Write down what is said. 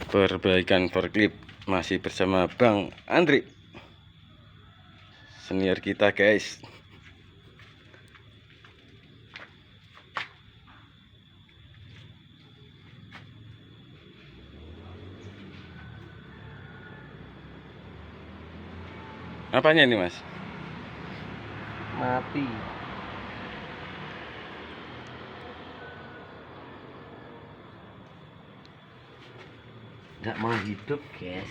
perbaikan forklift masih bersama Bang Andri, senior kita guys. Apanya ini mas? Mati. Nggak mau hidup guys.